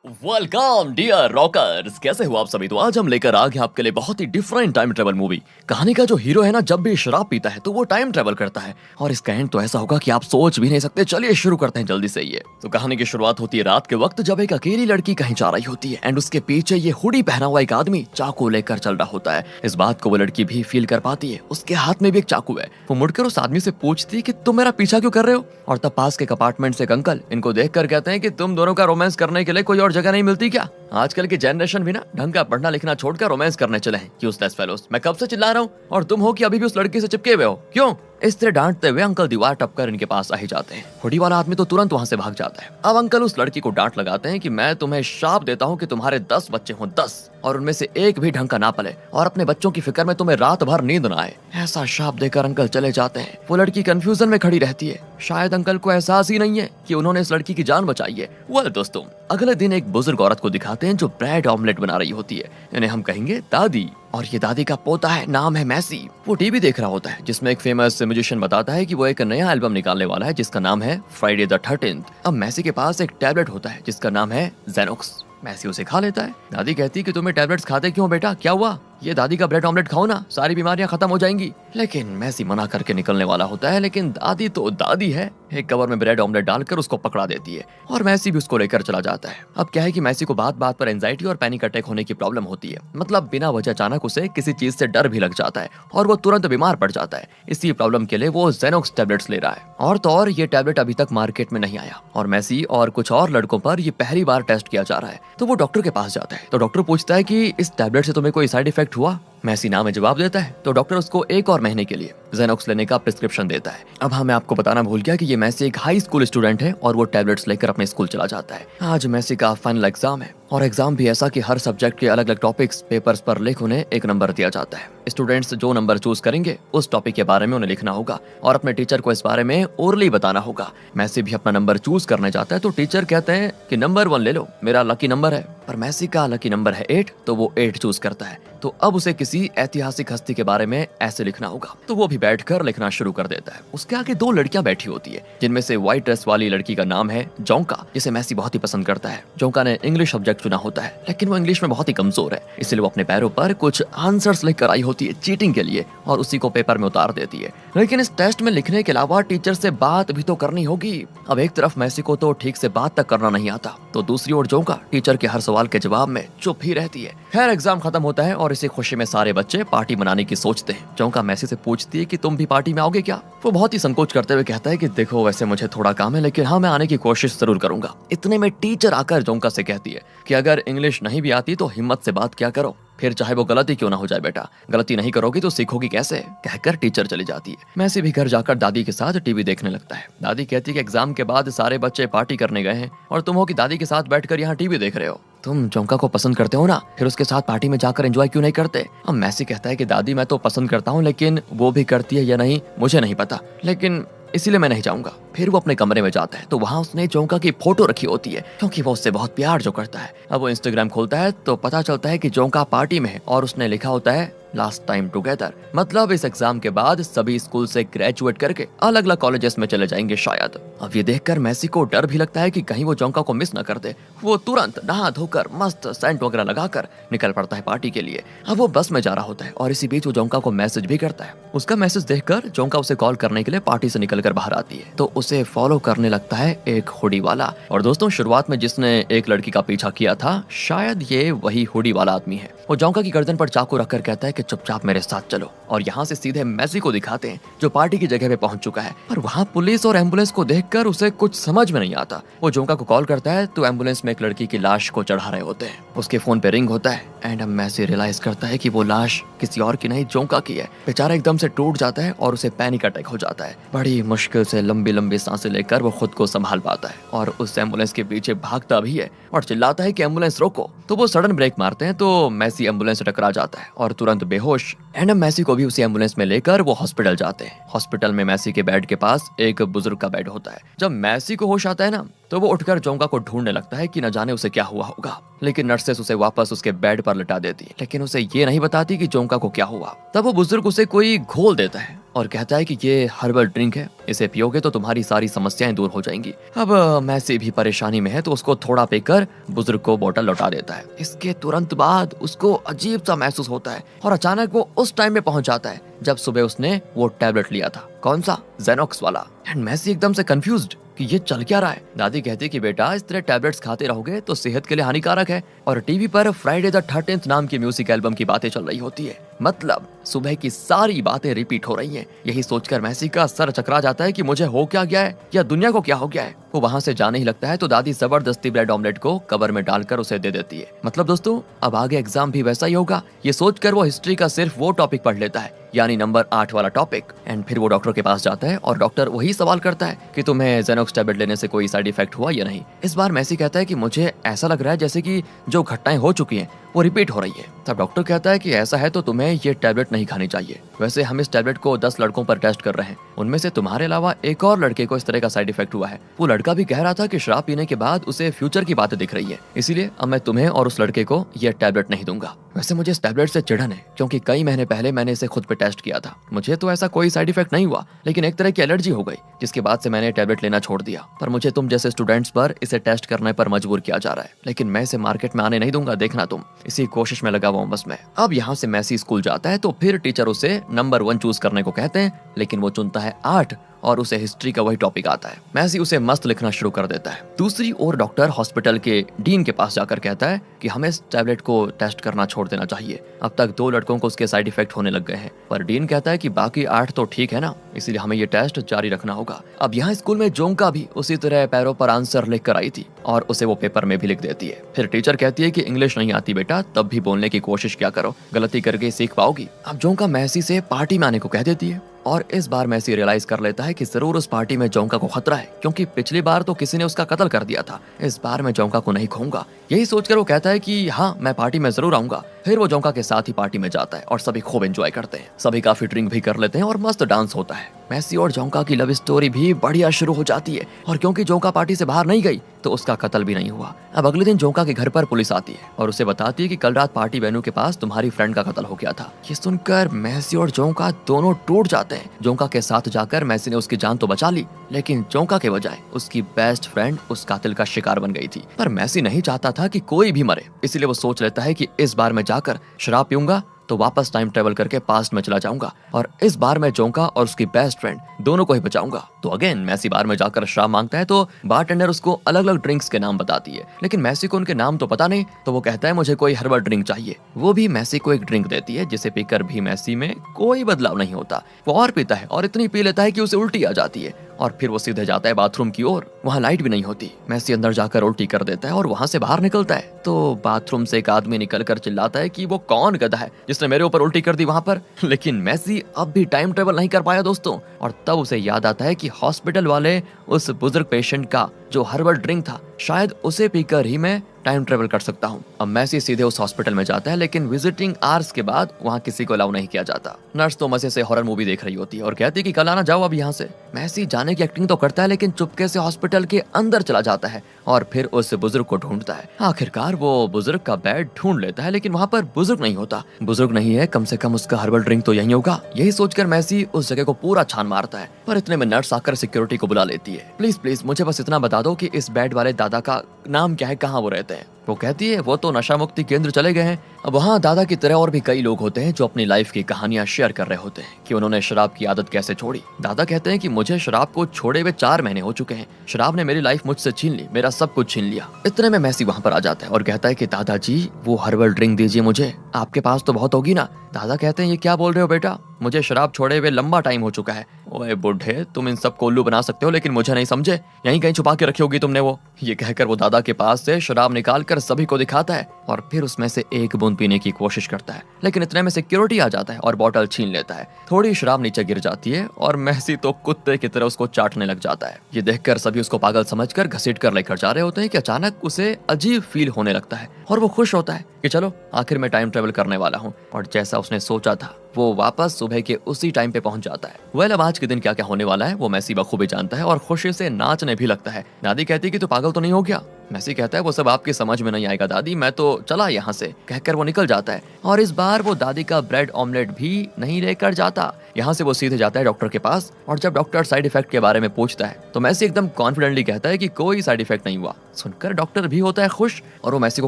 Welcome dear rockers, कैसे हो आप सभी। तो आज हम लेकर आ गए आपके लिए बहुत ही डिफरेंट टाइम ट्रेवल मूवी। कहानी का जो हीरो है ना, जब भी शराब पीता है तो वो टाइम ट्रेवल करता है और इसका एंड तो ऐसा होगा कि आप सोच भी नहीं सकते। चलिए शुरू करते हैं जल्दी से। ये तो कहानी की शुरुआत होती है रात के वक्त, जब एक अकेली लड़की कहीं जा रही होती है एंड उसके पीछे ये हुडी पहना हुआ एक आदमी चाकू लेकर चल रहा होता है। इस बात को वो लड़की भी फील कर पाती है, उसके हाथ में भी एक चाकू है। वो मुड़कर उस आदमी से पूछती है कि तुम मेरा पीछा क्यों कर रहे हो। और तब पास के अपार्टमेंट से एक अंकल इनको देख कर कहते हैं कि तुम दोनों का रोमांस करने के लिए कोई और जगह नहीं मिलती क्या। आजकल की जनरेशन भी ना ढंग का पढ़ना लिखना छोड़कर रोमांस करने चले हैं। यूजलेस फेलोस, मैं कब से चिल्ला रहा हूँ और तुम हो कि अभी भी उस लड़की से चिपके हुए हो। क्यों? इस तरह डांटते हुए अंकल दीवार टपकर इनके पास आ ही जाते हैं। हुडी वाला आदमी तो तुरंत वहां से भाग जाता है। अब अंकल उस लड़की को डांट लगाते हैं कि मैं तुम्हें श्राप देता हूँ कि तुम्हारे 10 बच्चे हों, 10, और उनमें से एक भी ढंग का ना पले और अपने बच्चों की फिक्र में तुम्हें रात भर नींद ना आए। ऐसा श्राप देकर अंकल चले जाते हैं। वो लड़की कंफ्यूजन में खड़ी रहती है। शायद अंकल को एहसास ही नहीं है कि उन्होंने इस लड़की की जान बचाई है। वेल दोस्तों, अगले दिन एक बुजुर्ग औरत को दिखाते हैं जो ब्रेड ऑमलेट बना रही होती है। इन्हें हम कहेंगे दादी, और ये दादी का पोता है, नाम है मैसी। वो टीवी देख रहा होता है जिसमें एक फेमस म्यूजिशियन बताता है कि वो एक नया एल्बम निकालने वाला है जिसका नाम है फ्राइडे द 13th। अब मैसी के पास एक टैबलेट होता है जिसका नाम है जेनोक्स। मैसी उसे खा लेता है। दादी कहती है कि तुम्हें टैबलेट्स खाते क्यों बेटा, क्या हुआ। ये दादी का ब्रेड ऑमलेट खाओ ना, सारी बीमारियां खत्म हो जाएंगी। लेकिन मैसी मना करके निकलने वाला होता है, लेकिन दादी तो दादी है, एक कवर में ब्रेड ऑमलेट डालकर उसको पकड़ा देती है और मैसी भी उसको लेकर चला जाता है। अब क्या है कि मैसी को बात बात पर एंजाइटी और पैनिक अटैक होने की प्रॉब्लम होती है। मतलब बिना वजह अचानक उसे किसी चीज से डर भी लग जाता है और वो तुरंत बीमार पड़ जाता है। इसी प्रॉब्लम के लिए वो जेनोक्स टैबलेट्स ले रहा है। और तो और ये टैबलेट अभी तक मार्केट में नहीं आया और मैसी और कुछ और लड़कों पर ये पहली बार टेस्ट किया जा रहा है। तो वो डॉक्टर के पास जाता है। तो डॉक्टर पूछता है कि इस टैबलेट से तुम्हें कोई साइड इफेक्ट हुआ। मैसी ना में जवाब देता है। तो डॉक्टर उसको 1 और महीने के लिए जेनोक्स लेने का प्रिस्क्रिप्शन देता है। अब मैं आपको बताना भूल गया कि ये मैसी एक हाई स्कूल स्टूडेंट है और वो टैबलेट्स लेकर अपने स्कूल चला जाता है। आज मैसी का फाइनल एग्जाम है और एग्जाम भी ऐसा कि हर सब्जेक्ट के अलग अलग टॉपिक्स पेपर्स पर लिख उन्हें एक नंबर दिया जाता है। स्टूडेंट्स जो नंबर चूज करेंगे उस टॉपिक के बारे में उन्हें लिखना होगा और अपने टीचर को इस बारे में ओरली बताना होगा। मैसी भी अपना नंबर चूज करने जाता है तो टीचर कहते हैं कि नंबर 1 ले लो, मेरा लकी नंबर है। पर मैसी का लकी नंबर है 8, तो वो 8 चूज करता है। तो अब उसे किसी ऐतिहासिक हस्ती के बारे में ऐसे लिखना होगा। तो वो भी बैठकर लिखना शुरू कर देता है। उसके आगे 2 लड़कियां बैठी होती है जिनमें से व्हाइट ड्रेस वाली लड़की का नाम है जोंका, जिसे मैसी बहुत ही पसंद करता है। जोंका ने इंग्लिश सब्जेक्ट चुना होता है लेकिन वो इंग्लिश में बहुत ही कमजोर है, इसलिए वो अपने पैरों पर कुछ आंसर्स लिखकर आई होती है चीटिंग के लिए और उसी को पेपर में उतार देती है। लेकिन इस टेस्ट में लिखने के अलावा टीचर से बात भी तो करनी होगी। अब एक तरफ मैसी को तो ठीक से बात तक करना नहीं आता, तो दूसरी ओर जोंका टीचर के हर सवाल के जवाब में चुप ही रहती है। खैर एग्जाम खत्म होता है और इसी खुशी में सारे बच्चे पार्टी मनाने की सोचते हैं। जोंका मैसी से पूछती है कि तुम भी पार्टी में आओगे क्या। वो बहुत ही संकोच करते हुए कहता है कि देखो वैसे मुझे थोड़ा काम है, लेकिन हाँ मैं आने की कोशिश जरूर करूंगा। इतने में टीचर आकर जोंका से कहती है कि अगर इंग्लिश नहीं भी आती तो हिम्मत से बात क्या करो, फिर चाहे वो गलती क्यों ना हो जाए बेटा, गलती नहीं करोगी तो सीखोगी कैसे। कहकर टीचर चली जाती है। मैसी भी घर जाकर दादी के साथ टीवी देखने लगता है। दादी कहती है कि एग्जाम के बाद सारे बच्चे पार्टी करने गए हैं और तुम हो कि दादी के साथ बैठकर यहाँ टीवी देख रहे हो। तुम जोंका को पसंद करते हो ना, फिर उसके साथ पार्टी में जाकर एंजॉय क्यों नहीं करते। अब मैसी कहता है कि दादी मैं तो पसंद करता हूँ, लेकिन वो भी करती है या नहीं मुझे नहीं पता, लेकिन इसीलिए मैं नहीं जाऊंगा। फिर वो अपने कमरे में जाता है तो वहाँ उसने जोंका की फोटो रखी होती है क्योंकि वो उससे बहुत प्यार जो करता है। अब वो इंस्टाग्राम खोलता है तो पता चलता है कि जोंका पार्टी में है और उसने लिखा होता है लास्ट टाइम टुगेदर। मतलब इस एग्जाम के बाद सभी स्कूल से ग्रेजुएट करके अलग अलग कॉलेजेस में चले जाएंगे शायद। अब ये देखकर मैसी को डर भी लगता है कि कहीं वो जोंका को मिस न कर दे। वो तुरंत नहा धोकर मस्त सेंट वगैरह लगाकर निकल पड़ता है पार्टी के लिए। अब वो बस में जा रहा होता है और इसी बीच वो जोंका को मैसेज भी करता है। उसका मैसेज देखकर जोंका उसे कॉल करने के लिए पार्टी से निकलकर बाहर आती है तो उसे फॉलो करने लगता है एक हुडी वाला। और दोस्तों शुरुआत में जिसने एक लड़की का पीछा किया था शायद ये वही हुडी वाला आदमी है। वो जोंका की गर्दन पर चाकू रखकर कहता है कि चुपचाप मेरे साथ चलो, और यहाँ से सीधे मैसी को दिखाते हैं जो पार्टी की जगह पे पहुंच चुका है। पर वहाँ पुलिस और एम्बुलेंस को देखकर उसे कुछ समझ में नहीं आता। वो जोंका को कॉल करता है तो एम्बुलेंस में एक लड़की की लाश को चढ़ा रहे होते हैं। उसके फोन पे रिंग होता है एंड मैसी रियलाइज करता है कि वो लाश किसी और की नहीं जोंका की है। बेचारा एकदम से टूट जाता है और उसे पैनिक अटैक हो जाता है। बड़ी मुश्किल से लंबी लंबी सांसें लेकर वो खुद को संभाल पाता है और उस एम्बुलेंस के पीछे भागता भी है और चिल्लाता है कि एम्बुलेंस रोको। तो वो सडन ब्रेक मारते हैं तो मैसी एम्बुलेंस से टकरा जाता है और तुरंत बेहोश। एंड मैसी को भी उसी एम्बुलेंस में लेकर वो हॉस्पिटल जाते हैं। हॉस्पिटल में मैसी के बेड के पास एक बुजुर्ग का बेड होता है। जब मैसी को होश आता है ना तो वो उठकर जोंका को ढूंढने लगता है कि न जाने उसे क्या हुआ होगा। लेकिन नर्सेस उसे वापस उसके बेड पर लिटा देती है, लेकिन उसे ये नहीं बताती कि जोंका को क्या हुआ। तब वो बुजुर्ग उसे कोई घोल देता है और कहता है कि ये हर्बल ड्रिंक है, इसे पियोगे तो तुम्हारी सारी समस्याएं दूर हो जाएंगी। अब मैसी भी परेशानी में है तो उसको थोड़ा पीकर बुजुर्ग को बोतल लौटा देता है। इसके तुरंत बाद उसको अजीब सा महसूस होता है और अचानक वो उस टाइम में पहुंच जाता है जब सुबह उसने वो टैबलेट लिया था। कौन सा? जेनोक्स वाला। एंड मैसी एकदम से कंफ्यूज्ड कि ये चल क्या रहा है। दादी कहती है कि बेटा इस तरह टैबलेट्स खाते रहोगे तो सेहत के लिए हानिकारक है। और टीवी पर फ्राइडे द 13th नाम की म्यूजिक एल्बम की बातें चल रही होती है, मतलब सुबह की सारी बातें रिपीट हो रही हैं। यही सोचकर मैसी का सर चकरा जाता है कि मुझे हो क्या गया है या दुनिया को क्या हो गया है। वो वहाँ से जाने ही लगता है तो दादी जबरदस्ती ब्रेड ऑमलेट को कवर में डालकर उसे दे देती है। मतलब दोस्तों अब आगे एग्जाम भी वैसा ही होगा। ये सोचकर वो हिस्ट्री का सिर्फ वो टॉपिक पढ़ लेता है, यानी नंबर 8 वाला टॉपिक। एंड फिर वो डॉक्टर के पास जाता है और डॉक्टर वही सवाल करता है कि तुम्हें जेनोक्स टैबलेट लेने से कोई साइड इफेक्ट हुआ या नहीं। इस बार मैसी कहता है कि मुझे ऐसा लग रहा है जैसे कि जो घटनाएं हो चुकी हैं वो रिपीट हो रही है। तब डॉक्टर कहता है कि ऐसा है तो तुम्हें ये टैबलेट नहीं खानी चाहिए। वैसे हम इस टैबलेट को 10 लड़कों पर टेस्ट कर रहे हैं, उनमें से तुम्हारे अलावा एक और लड़के को इस तरह का साइड इफेक्ट हुआ है। वो लड़का भी कह रहा था कि शराब पीने के बाद उसे फ्यूचर की बातें दिख रही है, इसीलिए अब मैं तुम्हें और उस लड़के को ये टैबलेट नहीं दूंगा। वैसे मुझे इस टैबलेट से चिढ़न है क्योंकि कई महीने पहले मैंने इसे खुद पे टेस्ट किया था। मुझे तो ऐसा कोई साइड इफेक्ट नहीं हुआ, लेकिन एक तरह की एलर्जी हो गई जिसके बाद से मैंने टैबलेट लेना छोड़ दिया। पर मुझे तुम जैसे स्टूडेंट्स पर इसे टेस्ट करने पर मजबूर किया जा रहा है, लेकिन मैं इसे मार्केट में आने नहीं दूंगा, देखना तुम। इसी कोशिश में लगा हुआ हूं बस मैं। अब यहाँ से मैसी स्कूल जाता है तो फिर टीचर उसे नंबर 1 चूज करने को कहते हैं, लेकिन वो चुनता है 8 और उसे हिस्ट्री का वही टॉपिक आता है। मैसी उसे मस्त लिखना शुरू कर देता है। दूसरी ओर डॉक्टर हॉस्पिटल के डीन के पास जाकर कहता है कि हमें इस टैबलेट को टेस्ट करना छोड़ देना चाहिए। अब तक 2 लड़कों को उसके साइड इफेक्ट होने लग गए हैं, पर डीन कहता है कि बाकी 8 तो ठीक है ना, इसीलिए हमें ये टेस्ट जारी रखना होगा। अब यहाँ स्कूल में जोंका भी उसी तरह पैरों पर आंसर लिख कर आई थी और उसे वो पेपर में भी लिख देती है। फिर टीचर कहती है कि इंग्लिश नहीं आती बेटा, तब भी बोलने की कोशिश क्या करो, गलती करके सीख पाओगी। अब जोंका मैसी से पार्टी में आने को कह देती है और इस बार मैसी रियलाइज कर लेता है कि जरूर उस पार्टी में जोंका को खतरा है, क्योंकि पिछली बार तो किसी ने उसका कत्ल कर दिया था। इस बार मैं जोंका को नहीं खोऊंगा। यही सोचकर वो कहता है कि हाँ मैं पार्टी में जरूर आऊंगा। फिर वो जोंका के साथ ही पार्टी में जाता है और सभी खूब एंजॉय करते हैं। सभी काफी ड्रिंक भी कर लेते हैं और मस्त डांस होता है। मैसी और जोंका की लव स्टोरी भी बढ़िया शुरू हो जाती है और क्योंकि जोंका पार्टी से बाहर नहीं गई तो उसका कत्ल भी नहीं हुआ। अब अगले दिन जोंका के घर पर पुलिस आती है और उसे बताती है कि कल रात पार्टी वेन्यू के पास तुम्हारी फ्रेंड का कत्ल हो गया था। ये सुनकर मैसी और जोंका दोनों टूट जाते हैं। जोंका के साथ जाकर मैसी ने उसकी जान तो बचा ली, लेकिन जोंका के बजाय उसकी बेस्ट फ्रेंड उस कातिल का शिकार बन गई थी। पर मैसी नहीं चाहता था कि कोई भी मरे, इसलिए वो सोच लेता है कि इस बार मैं जाकर शराब पीऊंगा तो वापस टाइम ट्रेवल करके पास्ट में चला जाऊंगा और इस बार मैं जोंका और उसकी बेस्ट फ्रेंड दोनों को ही बचाऊंगा। तो अगेन मैसी बार में जाकर शराब मांगता है तो बारटेंडर उसको अलग अलग ड्रिंक्स के नाम बताती है, लेकिन मैसी को उनके नाम तो पता नहीं, तो वो कहता है मुझे कोई हर्बल ड्रिंक चाहिए। वो भी मैसी को एक ड्रिंक देती है जिसे पीकर भी मैसी में कोई बदलाव नहीं होता। वो और पीता है और इतनी पी लेता है कि उसे उल्टी आ जाती है और फिर वो सीधे जाता है बाथरूम की ओर। वहाँ लाइट भी नहीं होती। मैसी अंदर जाकर उल्टी कर देता है और वहाँ से बाहर निकलता है तो बाथरूम से एक आदमी निकलकर चिल्लाता है कि वो कौन गधा है जिसने मेरे ऊपर उल्टी कर दी वहाँ पर। लेकिन मैसी अब भी टाइम ट्रेवल नहीं कर पाया दोस्तों, और तब उसे याद आता है कि हॉस्पिटल वाले उस बुजुर्ग पेशेंट का जो हर्बल ड्रिंक था शायद उसे पीकर ही मैं टाइम ट्रेवल कर सकता हूँ। अब मैसी सीधे उस हॉस्पिटल में जाता है, लेकिन विजिटिंग आवर्स के बाद वहाँ किसी को अलाउ नहीं किया जाता। नर्स तो मजे से हॉरर मूवी देख रही होती है और कहती है कि कल आना जाओ अब यहाँ से। मैसी जाने की एक्टिंग तो करता है लेकिन चुपके से हॉस्पिटल के अंदर चला जाता है और फिर उस बुजुर्ग को ढूंढता है। आखिरकार वो बुजुर्ग का बेड ढूंढ लेता है, लेकिन वहाँ पर बुजुर्ग नहीं होता। बुजुर्ग नहीं है, कम से कम उसका हर्बल ड्रिंक तो यही होगा। यही सोचकर मैसी उस जगह को पूरा छान मारता है, पर इतने में नर्स आकर सिक्योरिटी को बुला लेती है। प्लीज प्लीज मुझे बस इतना बता दो कि इस बेड वाले दादा का नाम क्या है, कहाँ वो रहते हैं। वो कहती है वो तो नशा मुक्ति केंद्र चले गए हैं। अब वहाँ दादा की तरह और भी कई लोग होते हैं जो अपनी लाइफ की कहानियां शेयर कर रहे होते हैं कि उन्होंने शराब की आदत कैसे छोड़ी। दादा कहते हैं कि मुझे शराब को छोड़े हुए 4 महीने हो चुके हैं। शराब ने मेरी लाइफ मुझसे छीन ली, मेरा सब कुछ छीन लिया। इतने में मैसी वहाँ पर आ जाता है और कहता है कि दादाजी वो हर्बल ड्रिंक दीजिए मुझे, आपके पास तो बहुत होगी ना। दादा कहते हैं ये क्या बोल रहे हो बेटा, मुझे शराब छोड़े हुए लंबा टाइम हो चुका है। ओए बुढ़े, तुम इन सब को उल्लू बना सकते हो लेकिन मुझे नहीं समझे, यहीं कहीं छुपा के रखी होगी तुमने वो। ये कहकर वो दादा के पास से शराब निकाल कर सभी को दिखाता है और फिर उसमें से एक बूंद पीने की कोशिश करता है, लेकिन इतने में सिक्योरिटी आ जाता है और बोतल छीन लेता है। थोड़ी शराब नीचे गिर जाती है और मैसी तो कुत्ते की तरह उसको चाटने लग जाता है। ये देखकर सभी उसको पागल समझकर घसीट कर लेकर जा रहे होते हैं कि अचानक उसे अजीब फील होने लगता है और वो खुश होता है कि चलो आखिर में टाइम ट्रेवल करने वाला हूँ। और जैसा उसने सोचा था वो वापस सुबह के उसी टाइम पे पहुंच जाता है। वेल अब आज के दिन क्या क्या होने वाला है वो मैसी बखूबी जानता है और खुशी से नाचने भी लगता है। दादी कहती है कि तू पागल तो नहीं हो गया। मैसी कहता है वो सब आपकी समझ में नहीं आएगा दादी, मैं तो चला यहाँ से, कहकर वो निकल जाता है। और इस बार वो दादी का ब्रेड ऑमलेट भी नहीं लेकर जाता। यहाँ से वो सीधे जाता है डॉक्टर के पास और जब डॉक्टर साइड इफेक्ट के बारे में पूछता है तो मैसी एकदम कॉन्फिडेंटली कहता है कि कोई साइड इफेक्ट नहीं हुआ। सुनकर डॉक्टर भी होता है खुश और वो मैसी को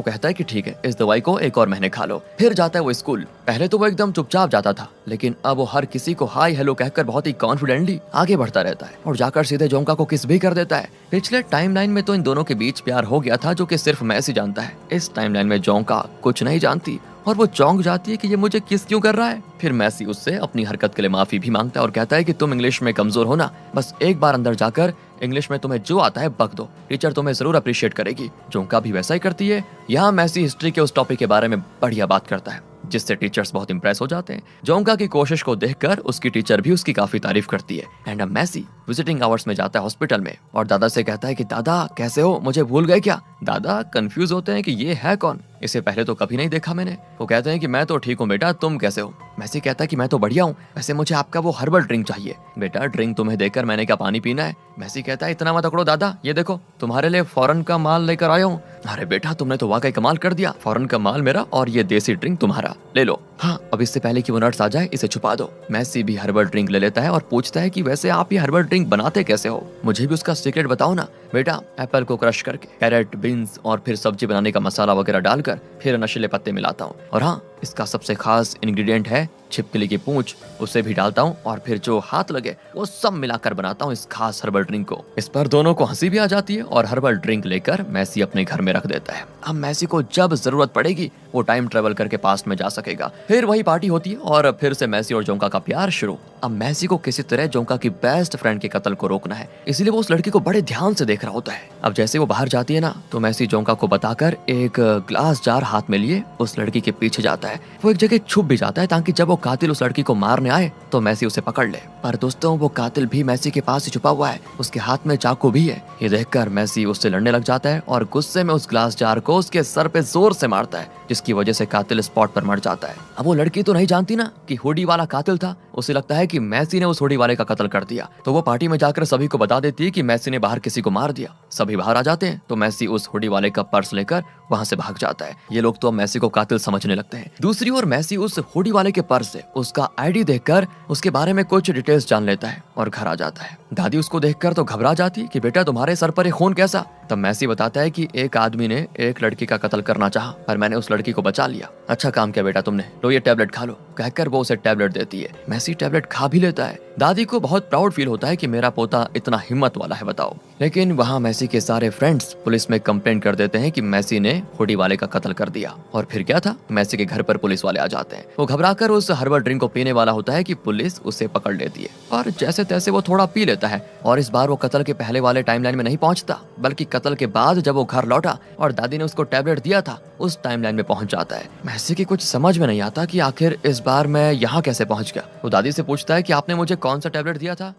कहता है कि ठीक है, इस दवाई को एक और महीने खा लो। फिर जाता है वो स्कूल। पहले तो वो एकदम चुपचाप जाता था, लेकिन अब वो हर किसी को हाय हेलो कहकर बहुत ही कॉन्फिडेंटली आगे बढ़ता रहता है और जाकर सीधे जोंका को किस भी कर देता है। पिछले टाइमलाइन में तो इन दोनों के बीच प्यार हो गया था जो कि सिर्फ मैसी जानता है। इस टाइमलाइन में जोंका कुछ नहीं जानती और वो चौंक जाती है कि ये मुझे किस क्यों कर रहा है। फिर मैसी उससे अपनी हरकत के लिए माफी भी मांगता है और कहता है कि तुम इंग्लिश में कमजोर हो ना, बस एक बार अंदर जाकर इंग्लिश में तुम्हें जो आता है बक दो, टीचर तुम्हें जरूर अप्रिशिएट करेगी। जोंका भी वैसा ही करती है। यहाँ मैसी हिस्ट्री के उस टॉपिक के बारे में बढ़िया बात करता है जिससे टीचर्स बहुत इंप्रेस हो जाते हैं। जोंका की कोशिश को देखकर उसकी टीचर भी उसकी काफी तारीफ करती है। एंड अब मैसी विजिटिंग आवर्स में जाता है हॉस्पिटल में और दादा से कहता है कि दादा कैसे हो, मुझे भूल गए क्या। दादा कंफ्यूज होते हैं कि ये है कौन, इसे पहले तो कभी नहीं देखा मैंने। वो कहते हैं कि मैं तो ठीक हूँ बेटा, तुम कैसे हो। मैसी कहता है कि मैं तो बढ़िया हूँ, वैसे मुझे आपका वो हर्बल ड्रिंक चाहिए। बेटा ड्रिंक तुम्हें देकर मैंने क्या पानी पीना है। मैसी कहता है इतना मत अकड़ो दादा, ये देखो तुम्हारे लिए फॉरेन का माल लेकर आया हूँ। अरे बेटा तुमने तो वाकई कमाल कर दिया, फॉरेन का माल मेरा और ये देसी ड्रिंक तुम्हारा, ले लो। हाँ अब इससे पहले कि वो नर्स आ जाए इसे छुपा दो। मैसी भी हर्बल ड्रिंक ले लेता है और पूछता है कि वैसे आप ये हर्बल ड्रिंक बनाते कैसे हो, मुझे भी उसका सीक्रेट बताओ ना। बेटा एप्पल को क्रश करके कैरेट, बीन्स और फिर सब्जी बनाने का मसाला वगैरह डालकर फिर नशीले पत्ते मिलाता हूँ और हाँ इसका सबसे खास इंग्रेडिएंट है छिपकली की पूंछ, उसे भी डालता हूँ और फिर जो हाथ लगे वो सब मिलाकर बनाता हूँ इस खास हर्बल ड्रिंक को। इस पर दोनों को हंसी भी आ जाती है और हर्बल ड्रिंक लेकर मैसी अपने घर में रख देता है। अब मैसी को जब जरूरत पड़ेगी वो टाइम ट्रेवल करके पास्ट में जा सकेगा। फिर वही पार्टी होती है और फिर से मैसी और जोंका का प्यार शुरू। अब मैसी को किसी तरह जोंका की बेस्ट फ्रेंड के कत्ल को रोकना है, इसलिए वो उस लड़की को बड़े ध्यान से देख रहा होता है। अब जैसे वो बाहर जाती है ना तो मैसी जोंका को बताकर एक ग्लास जार हाथ में लिए उस लड़की के पीछे जाता है। वो एक जगह छुप भी जाता है ताकि जब वो कातिल उस लड़की को मारने आए तो मैसी उसे पकड़ ले। पर दोस्तों वो कातिल भी मैसी के पास ही छुपा हुआ है, उसके हाथ में चाकू भी है। ये देखकर मैसी उससे लड़ने लग जाता है और गुस्से में उस ग्लास जार को उसके सर पे जोर से मारता है जिसकी वजह से कातिल स्पॉट पर मर जाता है। अब वो लड़की तो नहीं जानती ना कि हुडी वाला कातिल था, उसे लगता है कि मैसी ने उस हुडी वाले का कत्ल कर दिया। तो वो पार्टी में जाकर सभी को बता देती है कि मैसी ने बाहर किसी को मार दिया। सभी बाहर आ जाते हैं तो मैसी उस हुडी वाले का पर्स लेकर वहां से भाग जाता है। ये लोग तो अब मैसी को कातिल समझने लगते हैं। दूसरी ओर मैसी उस हुडी वाले के पर्स से उसका आईडी देखकर उसके बारे में कुछ डिटेल्स जान लेता है और घर आ जाता है। दादी उसको देखकर तो घबरा जाती है कि बेटा तुम्हारे सर पर ये खून कैसा। तब मैसी बताता है कि एक आदमी ने एक लड़की का कत्ल करना चाहा पर मैंने उस लड़की को बचा लिया। अच्छा काम किया बेटा तुमने, लो ये टैबलेट खा लो, कहकर वो उसे टैबलेट देती है। मैसी टैबलेट खा भी लेता है। दादी को बहुत प्राउड फील होता है कि मेरा पोता इतना हिम्मत वाला है बताओ। लेकिन वहाँ मैसी के सारे फ्रेंड्स पुलिस में कंप्लेंट कर देते हैं कि मैसी ने हुडी वाले का कत्ल कर दिया। और फिर क्या था, मैसी के घर पर पुलिस वाले आ जाते हैं। वो घबराकर उस हर्बल ड्रिंक को पीने वाला होता है कि पुलिस उसे पकड़ लेती है और जैसे तैसे वो थोड़ा पी लेता है। और इस बार वो कत्ल के पहले वाले टाइमलाइन में नहीं पहुंचता बल्कि कत्ल के बाद जब वो घर लौटा और दादी ने उसको टैबलेट दिया था उस टाइमलाइन में पहुंच जाता है। मैसी की कुछ समझ में नहीं आता कि आखिर इस बार मैं यहाँ कैसे पहुंच गया। वो दादी से पूछता है कि आपने मुझे कौन सा टैबलेट दिया था।